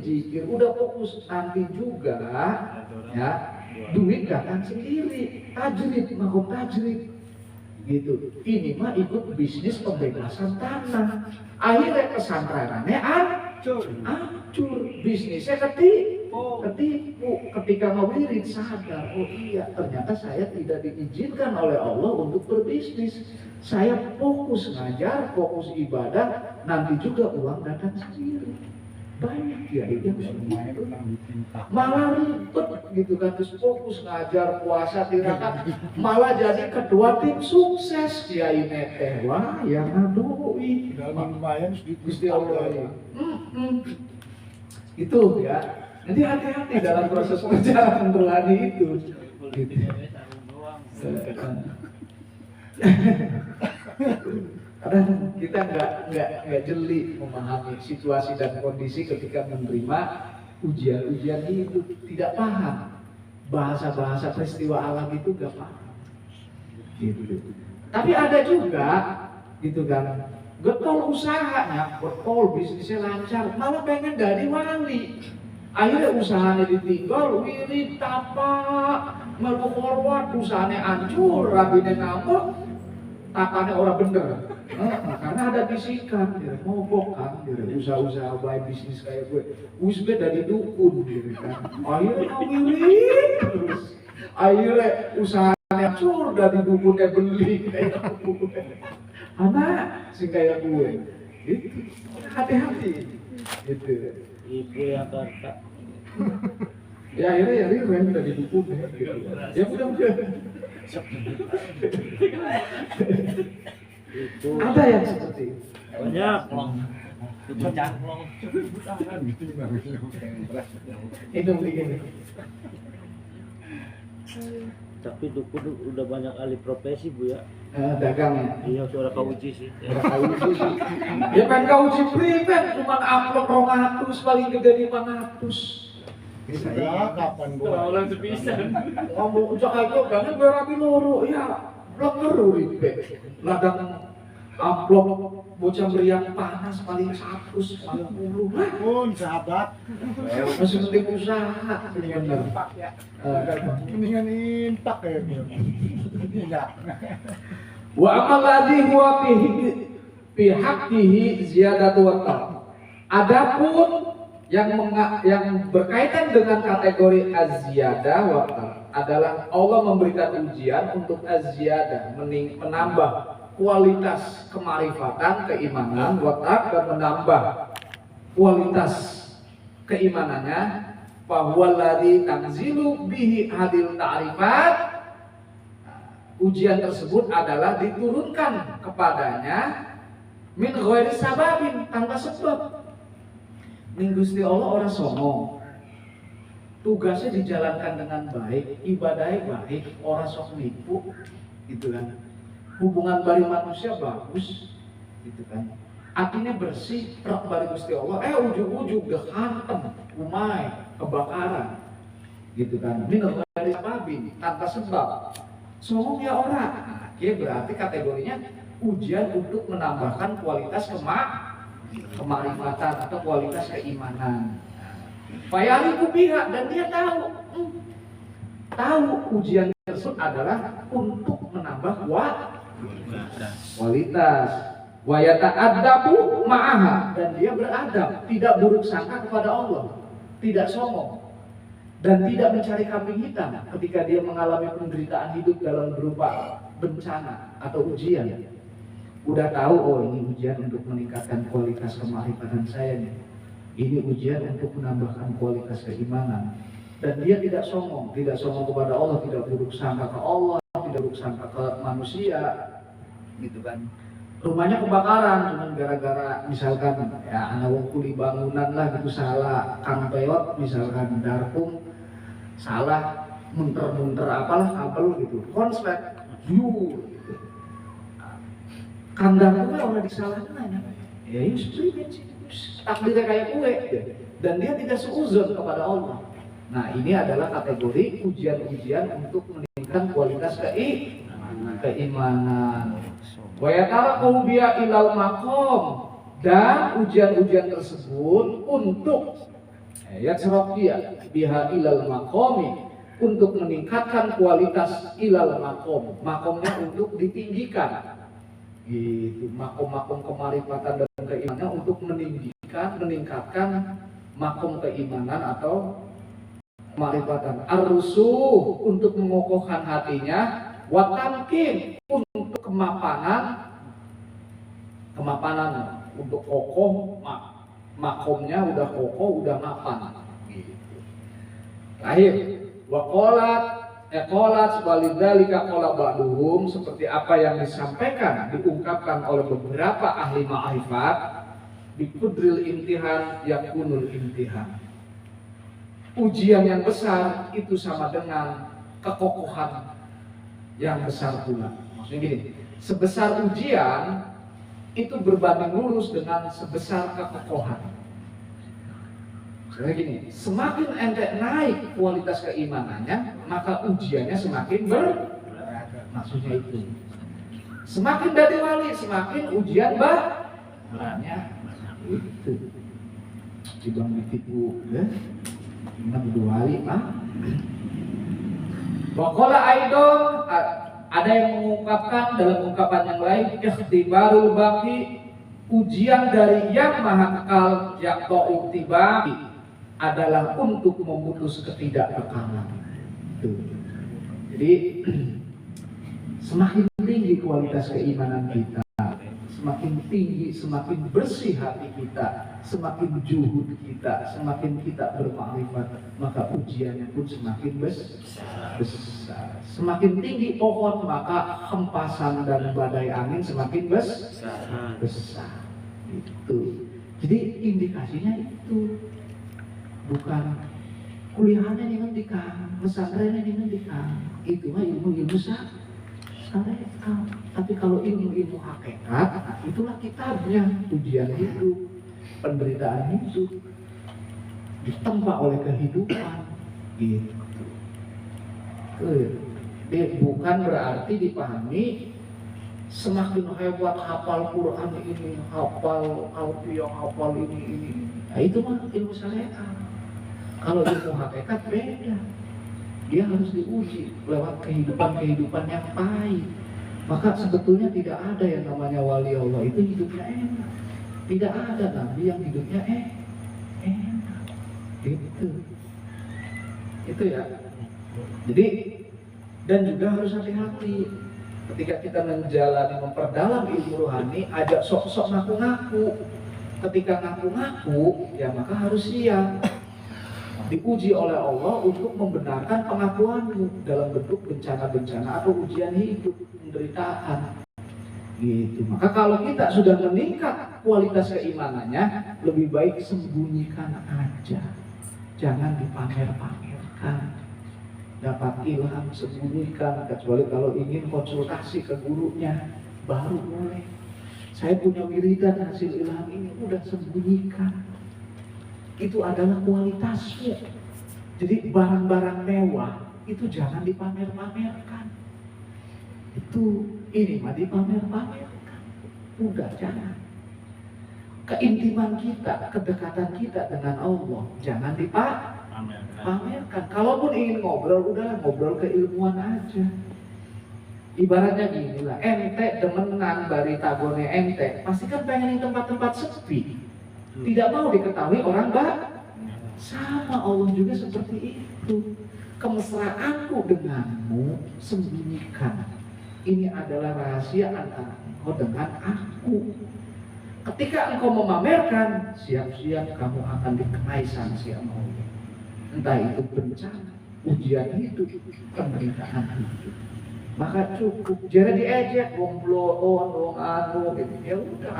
zikir. Udah fokus, nanti juga ya duit datang sendiri. Tajrid, gitu. Ini mah ikut bisnis pembebasan tanah. Akhirnya pesantrenannya hancur, bisnisnya ketipu. Ketika ngewirid sadar, oh iya ternyata saya tidak diizinkan oleh Allah untuk berbisnis. Saya fokus ngajar, fokus ibadah, nanti juga uang datang sendiri. Banyak ya itu malah ribet gitu kan, terus fokus ngajar, puasa, tirakat, malah jadi ketua tim sukses kiai neteh. Wah ya ngadui lumayan Gusti Allah. Itu ya, jadi hati-hati dalam proses perjalanan rohani itu gitu. Kadang kita nggak jeli memahami situasi dan kondisi ketika menerima ujian-ujian hidup, tidak paham bahasa-bahasa peristiwa alam itu, nggak paham. Gitu. Tapi ada juga, gitu kan, getol usahanya, getol bisnisnya lancar, malah pengen dari wali. Akhirnya usahanya ditinggal, wirid tapak, melu forward, usahanya hancur, rabine ngambek, takannya orang bener. Karena ada bisikan, ya, mogok kan, ya, usaha-usaha baik bisnis kayak gue, gue dari dukun, gitu kan. Akhirnya wirid terus, akhirnya usahanya hancur, dari dukunnya beli kayak gue. Anak sih kayak gue, gitu. Hati-hati. Gitu. Ibu yang kata. Ya akhirnya ya Rirwen udah didukung ya, gitu. Ya mudah-mudahan. Itu Ada yang seperti itu. banyak. Itu begini. Tapi dukun udah banyak alih profesi Bu ya. Dagang ya. Iya suara kauji sih. Udah kau uji sih. Ya kan kau uji pribad cuma amplop 200 paling gede 500. Saya kapan gua? Taulan sepisan. Kamu ucap aja banget berapi loro ya. Belum ngeru ribet. Ladang amplop bocah meriang panas paling 150. Pun sahabat. Masih penting usaha. Mendingan impak ya. Mendingan impak ya. Tidak. Wa amal ladhi huwa fi haqqihi ziyadatu wa tal. Adapun yang berkaitan dengan kategori az-ziyadah wa tal adalah Allah memberikan ujian untuk az-ziyadah, menambah kualitas kemarifatan, keimanan, wa tal, dan menambah kualitas keimanannya. Bahwa ladhi tanzilu bihi hadil ta'rifat. Ujian tersebut adalah diturunkan kepadanya min ghairi sababin, tanpa sebab. Ning Gusti Allah orang sombong. Tugasnya dijalankan dengan baik, ibadahnya baik, orang sok nipu, gitu kan. Hubungan bari manusia bagus, gitu kan. Hatinya bersih, rak bari Gusti Allah. Ujug-ujug deh hantem, umay, kebakaran, gitu kan. Min ghairi sababin, tanpa sebab. Sombong ya orang. Nah, berarti kategorinya ujian untuk menambahkan kualitas kemarifatan atau kualitas keimanan. Fayaliku pihak, dan dia tahu ujian tersebut adalah untuk menambah kualitas. Wa yata'addabu ma'aha, dan dia beradab, tidak buruk sangka kepada Allah, tidak sombong, dan tidak mencari kambing hitam ketika dia mengalami penderitaan hidup dalam berupa bencana atau ujian. Udah tahu, oh ini ujian untuk meningkatkan kualitas kemarifatan saya nih. Ini ujian untuk menambahkan kualitas keimanan. Dan dia tidak sombong kepada Allah, tidak buruk sangka ke Allah, tidak buruk sangka ke manusia, gitu kan. Rumahnya kebakaran cuma gara-gara misalkan ya anak wong kuli bangunan lah gitu salah, kang peot misalkan darpung salah, munter-munter apalah kabel gitu, konslet, gitu. Kandang gue orang disalahin ya ini seperti takdirnya kayak kue, dan dia tidak seuzon kepada Allah. Nah ini adalah kategori ujian-ujian untuk meningkatkan kualitas keimanan. Wa yatalaqahu biya ilal maqam, dan ujian-ujian tersebut untuk yatsraqiya biha ilal maqami, untuk meningkatkan kualitas ilal maqam. Maqamnya untuk ditinggikan. Gitu, makom-makom kemarifatan dan keimanan untuk meningkatkan makom keimanan atau kemarifatan. Ar-rusuh untuk mengokohkan hatinya, wa tamkin untuk kemapanan untuk kokoh, makomnya udah kokoh, udah mapan. Gitu. Terakhir, wa qalat walidzalika qala ba'duhum, seperti apa yang disampaikan, diungkapkan oleh beberapa ahli ma'rifat, biqudril imtihan yakunul imtihan. Ujian yang besar itu sama dengan kekokohan yang besar pula. Maksudnya gini, sebesar ujian itu berbanding lurus dengan sebesar kekokohan. Maksudnya gini, semakin ente naik kualitas keimanannya, maka ujiannya semakin berat. Maksudnya itu. Semakin dari wali, semakin ujian beratnya. Itu. Dibang ditipu, ya. Ini udah wali, Pak. Waqala aidon, ada yang mengungkapkan dalam ungkapan yang lain, ikhtibarul baqi, ujian dari yang maha kekal, yaqta'u tibaqi, adalah untuk memutus ketidakbekalan. Jadi semakin tinggi kualitas keimanan kita, semakin tinggi, semakin bersih hati kita, semakin juhud kita, semakin kita bermakrifat, maka ujiannya pun semakin besar. Semakin tinggi pohon, maka hempasan dan badai angin semakin besar. Itu. Jadi indikasinya itu bukan kuliahannya dihentikan, pesantrennya dihentikan. Itu mah ilmu-ilmu syariat. Tapi kalau ilmu-ilmu hakikat, nah itulah kitabnya, ujian hidup, penderitaan hidup, ditempa oleh kehidupan. Gitu. Bukan berarti dipahami semakin hebat hafal Quran ini, hafal Alfiyah, hafal ini. Nah itu mah ilmu syariat. Kalau ilmu hakikat beda. Dia harus diuji lewat kehidupan yang pahit. Maka sebetulnya tidak ada yang namanya wali Allah itu hidupnya enak. Tidak ada nabi yang hidupnya enak. Itu ya. Jadi dan juga harus hati-hati ketika kita menjalani memperdalam ilmu rohani, ajak sok-sok ngaku-ngaku. Ketika ngaku-ngaku, ya maka harus siap diuji oleh Allah untuk membenarkan pengakuanmu dalam bentuk bencana-bencana atau ujian hidup, penderitaan. Gitu. Maka kalau kita sudah meningkat kualitas keimanannya, lebih baik sembunyikan aja. Jangan dipamer-pamerkan. Dapat ilham sembunyikan, kecuali kalau ingin konsultasi ke gurunya, baru boleh. Saya punya wiridan hasil ilham ini, udah sembunyikan. Itu adalah kualitasmu. Jadi barang-barang mewah itu jangan dipamer-pamerkan. Itu ini mah dipamer-pamerkan. Udah jangan. Keintiman kita, kedekatan kita dengan Allah jangan dipamerkan. Kalaupun ingin ngobrol, udah ngobrol keilmuan aja. Ibaratnya gini lah, ente demenan bari tagone ente, pasti kan pengen di tempat-tempat sepi. Tidak mau diketahui orang sama Allah juga seperti itu. Kemesraanku denganmu sembunyikan. Ini adalah rahasia antara engkau dengan aku. Ketika engkau memamerkan, siap-siap kamu akan dikenai sanksi Allah. Entah itu bencana, ujian hidup, penderitaan hidup. Maka cukup, jangan diejek, wong anu gitu. Ya udah,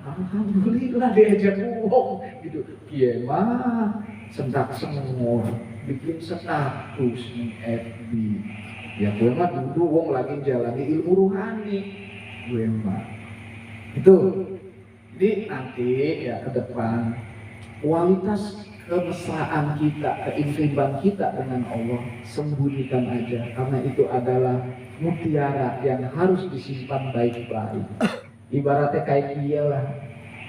alhamdulillah diajak uang gitu. Iya mah sendak semua bikin status nih FB. Ya gue mah dulu wong lagi jalani ilmu rohani. Gue mah itu. Jadi nanti ya ke depan kualitas kemesraan kita, keintiman kita dengan Allah sembunyikan aja, karena itu adalah mutiara yang harus disimpan baik-baik. Ibaratnya kayak dia lah,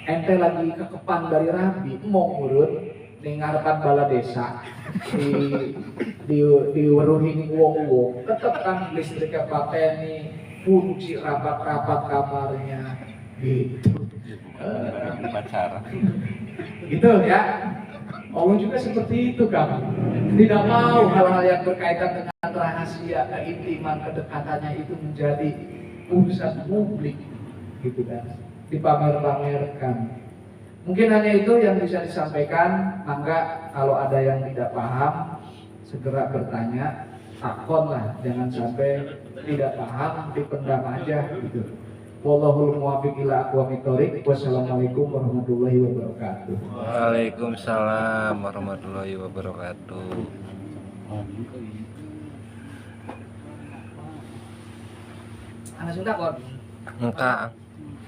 ente lagi kekepan dari rabi, mau ngurut ning ngarepan bala desa di weruhin wong-wong, tetep kan listriknya pateni, kunci rapat-rapat kamarnya gitu. Pacaran. Gitu ya. Allah juga seperti itu kan. Tidak mau hal-hal yang berkaitan dengan rahasia, keintiman, kedekatannya itu menjadi urusan publik. Gitu kan, dipamer-pamerkan. Mungkin hanya itu yang bisa disampaikan. Mangga kalau ada yang tidak paham segera bertanya, takon lah, jangan sampai tidak paham dipendam aja gitu. Wallahul muwaffiq ila aqwamit thoriq. Wassalamualaikum warahmatullahi wabarakatuh. Waalaikumsalam warahmatullahi wabarakatuh. Anak sudah kok. Enggak.